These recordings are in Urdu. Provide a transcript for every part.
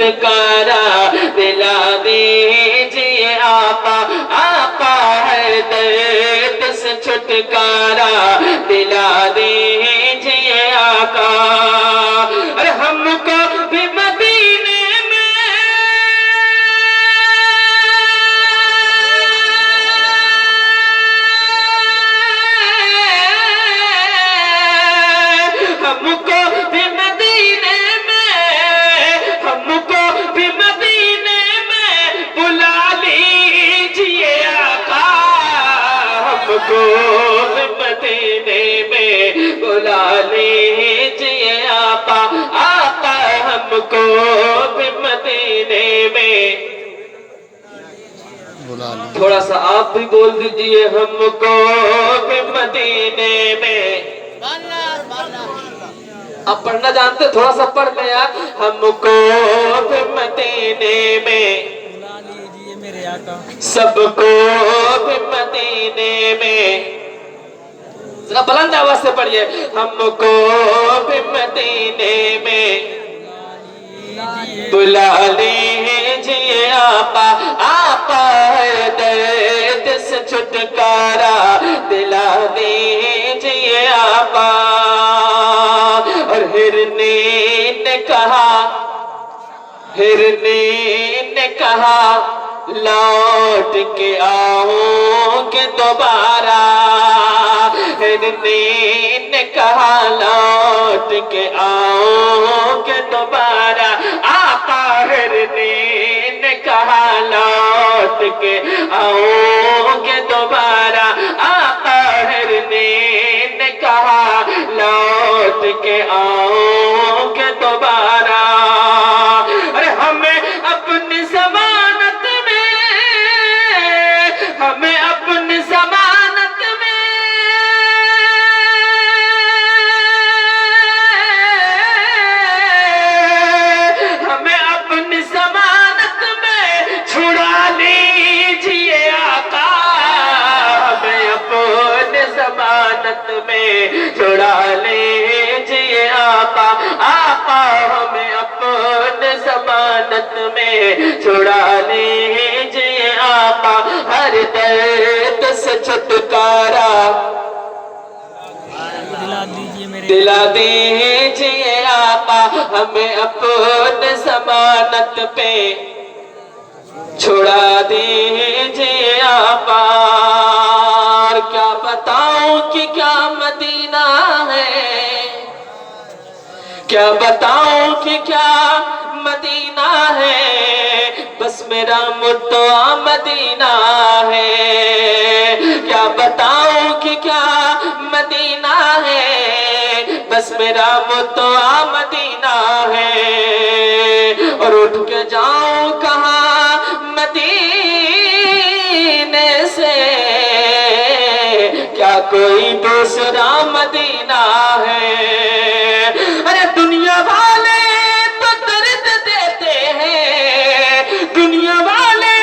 چھٹکارا دلا دیجئے آقا، آقا ہر درد سے چھٹکارا دلا دیجئے آقا۔ اور ہم کو بھی مدینے میں ہم کو بھی مدینے میں ہم کو بھی مدینے میں بلا لیجئے آقا، ہم کو بھی مدینے میں بلا لیجئے آقا، آقا ہم کو بھی مدینے میں تھوڑا سا آپ بھی بول دیجئے، ہم کو بھی مدینے میں۔ آپ پڑھنا جانتے تھوڑا سا پڑھ لیں یار، ہم کو بھی مدینے میں سب کو بھی مدینے میں، ذرا بلند آواز سے پڑھیے، ہم کو بھی مدینے میں بلا لیجئے آقا، آقا ہر درد سے چھٹکارا دلا دیجئے آقا۔ اور ہرنی نے کہا لوٹ کے آؤں گے دوبارہ، ہرنی نے کہا لوٹ کے آؤں گے دوبارہ، آقا ہرنی نے کہا لوٹ کے آؤں گے دوبارہ، آقا ہرنی نے کہا لوٹ کے آؤں گے دوبارہ۔ اور ہمیں اپنی ضمانت میں ہمیں اپنی ضمانت میں ہمیں اپنی ضمانت میں چھڑا لیجئے آقا، ہمیں اپنی ضمانت میں چھڑا لیجئے آقا، آقا ہمیں اپنی ضمانت میں چھڑا لیجئے آقا، ہر درد سے چھٹکارا دلا دیجئے آقا، ہمیں اپنی ضمانت پہ چھڑا دیجئے آقا۔ اور کیا بتاؤں کہ کیا مدینہ ہے، کیا بتاؤں کہ کیا مدینہ ہے، بس میرا مدعا مدینہ ہے۔ کیا بتاؤں کہ کیا مدینہ ہے، بس میرا مدعا مدینہ ہے۔ اور اٹھ کے جاؤں کہاں مدینے سے، کیا کوئی دوسرا مدینہ ہے۔ ارے دنیا والے تو درد دیتے ہیں، دنیا والے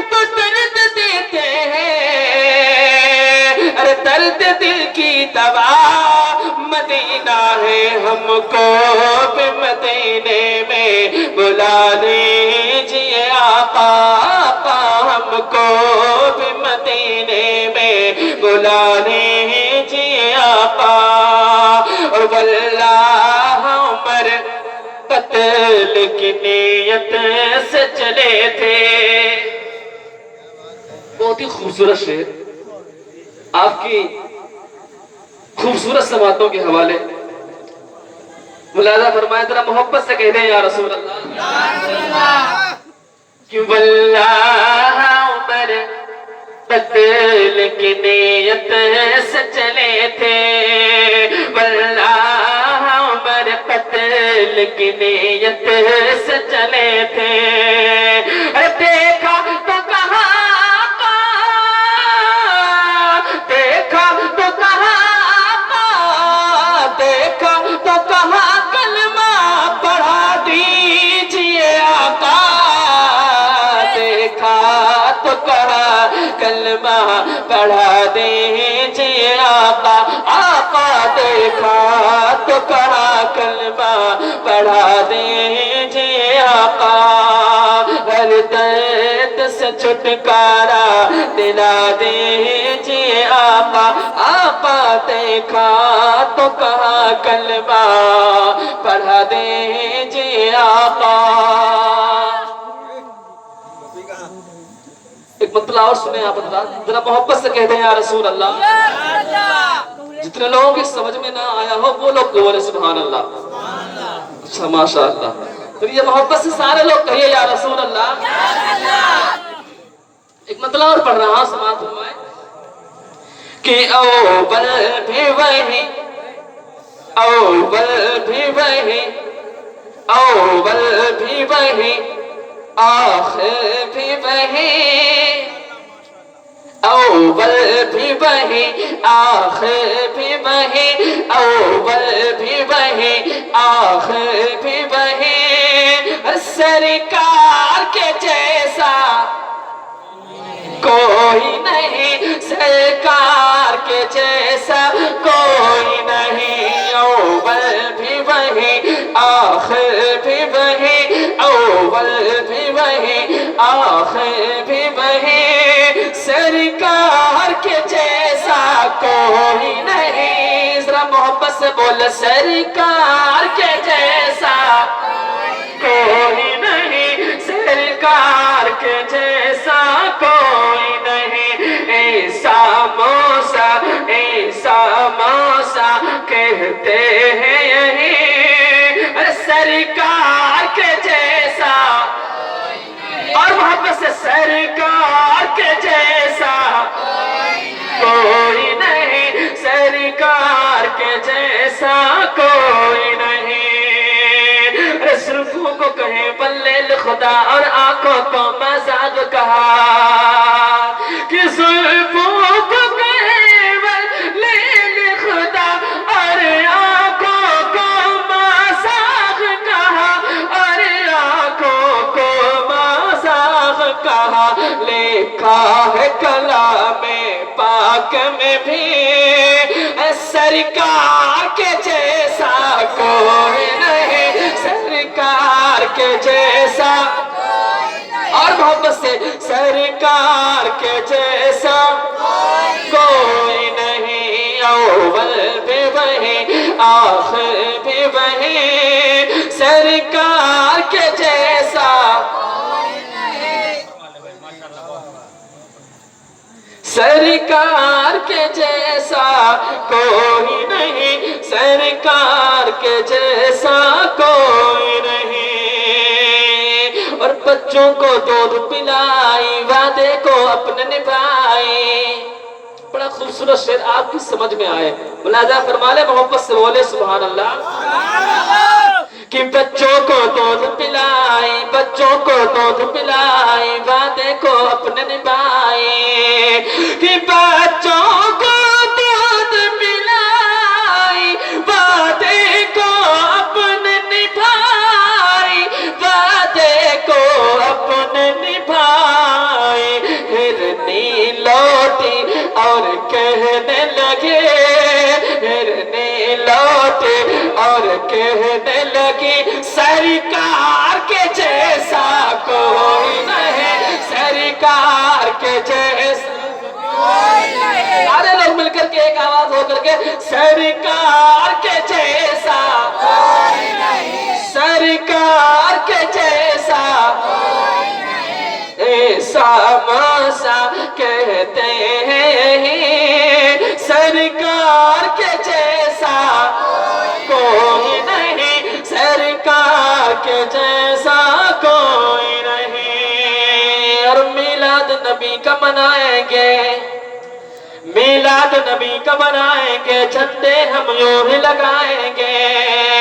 تو درد دیتے ہیں، ارے درد دل کی دوا مدینہ ہے، ہم کو بھی مدینے میں بلا لیجئے آقا، آقا ہم کو بھی مدینے میں بلا لیجئے آقا۔ اور واللہ عمر قتل کی نیت سے چلے تھے۔ بہت ہی خوبصورت شعر، آپ کی خوبصورت سماعتوں کے حوالے ملاحظہ فرمائے، ذرا محبت سے کہہ دیں یا رسول اللہ، کہ واللہ عمر قتل کی نیت سے چلے تھے، واللہ عمر قتل کی نیت سے چلے تھے۔ دیکھا تو کہا آقا، دیکھا تو کہا آقا، دیکھا تو کہا کلمہ پڑھا دیجئے آقا، دیکھا تو کہا کلمہ پڑھا دیجئے آقا، آقا دیکھا تو کہا کلمہ پڑھا دیجئے آقا۔ درد سے چھٹکارا دلا دیجیے آقا آقا دیکھا تو کہا کلمہ پڑھا دیجیے آقا ایک مطلع اور سنیں آپ حضرات ذرا محبت سے کہتے ہیں یا رسول اللہ جتنے لوگوں کی سمجھ میں نہ آیا ہو وہ لوگ بولے سبحان اللہ اچھا ماشاءاللہ پھر یہ محبت سے سارے لوگ کہیے یا رسول اللہ ایک مطلع اور پڑھ رہا ہوں سماعت فرمائیں کہ اول بھی وہی اول بھی وہی اول بھی وہی آخر بھی وہی اول بھی وہی آخر بھی وہی اول بھی وہی آخر بھی وہی سرکار کے جیسا کوئی نہیں سرکار کے جیسا کوئی نہیں اول بھی وہی آخر بھی وہی اول بھی وہی آخر بھی وہی سرکار کے جیسا کوئی نہیں ذرا محبت سے بول سرکار کے جیسا کوئی نہیں سرکار کے جیسا کوئی نہیں ایسا موسیٰ کہتے ہیں یہی سرکار کے جیسا اور محبت سے سرکار کے جیسا کوئی نہیں سرکار کے جیسا کوئی نہیں زلفوں کو کہیں بلے خدا اور آنکھوں کو مزاق کہا کہ زلفوں کو کہیں بلے خدا اور آنکھوں کو مزاق کہا اور آنکھوں کو مزاق کہا لکھا ہے کلام پاک میں بھی سرکار کے جیسا کوئی نہیں سرکار کے جیسا اور محبت سے سرکار کے جیسا کوئی نہیں اول بھی وہی آخر بھی وہی سرکار کے جیسا سرکار کے جیسا کوئی نہیں سرکار کے جیسا کوئی نہیں اور بچوں کو دودھ پلائی وعدے کو اپنے نبھائی بڑا خوبصورت شعر آپ کی سمجھ میں آئے ملاحظہ فرما لے محبت سے بولے سبحان اللہ کہ بچوں کو دودھ پلائی بچوں کو دودھ پلائی وعدے کو اپنے نبھائی کہ بچوں کو دودھ پلائی وعدے کو اپنے نبھائی وعدے کو اپنے نبھائی ہرنی لوٹی اور کہنے لگے ہرنی لوٹی اور کہنے لگی سرکار کے جیسا کوئی نہیں سرکار کے جیسا سارے لوگ مل کر کے ایک آواز ہو کر کے سرکار کے جیسا سرکار کے جیسا ایسا موسیٰ کہتے ہیں سرکار کے جیسا کوئی نہیں سرکار کے جیسا کوئی نہیں اور میلاد نبی کا منائیں گے میلاد نبی کا منائیں گے جھنڈے ہم یوں ہی لگائیں گے